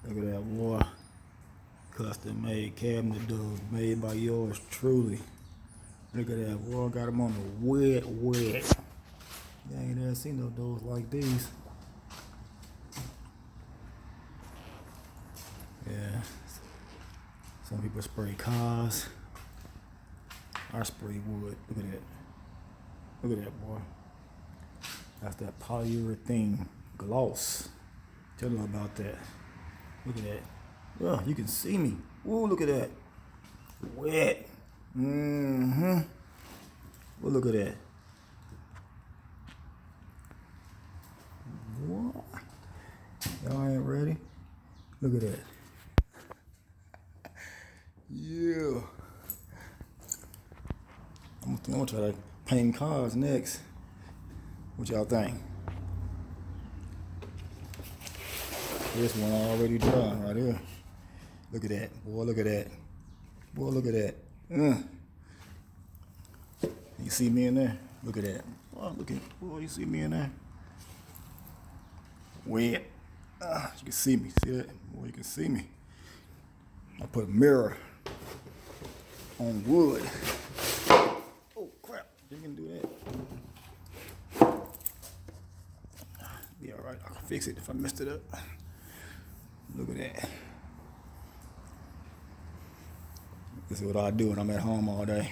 Look at that, boy. Custom made cabinet doors made by yours truly. Look at that, boy. Got them on the wet. You ain't never seen no doors like these. Yeah. Some people spray cars. I spray wood. Look at that. Look at that, boy. That's that polyurethane gloss. Tell them about that. Look at that. Oh, you can see me. Ooh, look at that. Wet. Well, look at that. What? Y'all ain't ready? Look at that. Yeah. I'm gonna try to paint cars next. What y'all think? This one already dry right here. Look at that. Boy, look at that. Boy, look at that. You see me in there? Look at that. Boy, look at. Boy, you see me in there? Wet. You can see me. See that? Boy, you can see me. I put a mirror on wood. Oh crap! You can do that. Be all right. I can fix it if I messed it up. Look at that. This is what I do when I'm at home all day.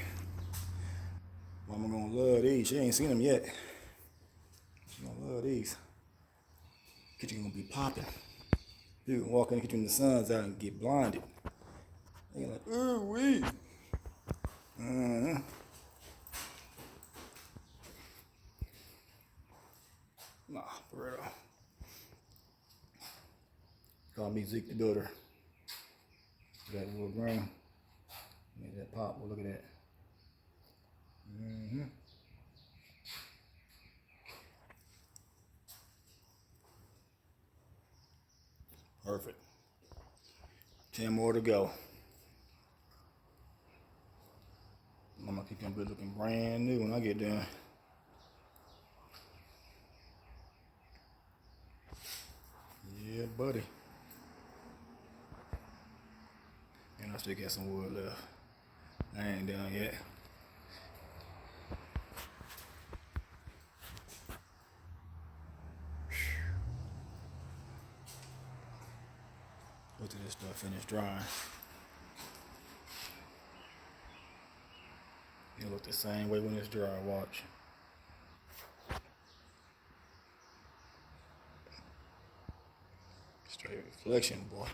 Mama gonna love these. She ain't seen them yet. She gonna love these. Kitchen gonna be popping. You can walk in the kitchen when the sun's out and get blinded. They like, ooh wee. Nah, for real. Call me Zeke the Builder. That wood grain. Make that pop. Well, look at that. Perfect. 10 more to go. I'm gonna keep them looking brand new when I get done. Yeah, buddy. And I still got some wood left. I ain't done yet. Wait till this stuff finish drying. It'll look the same way when it's dry, watch. Straight reflection, boy.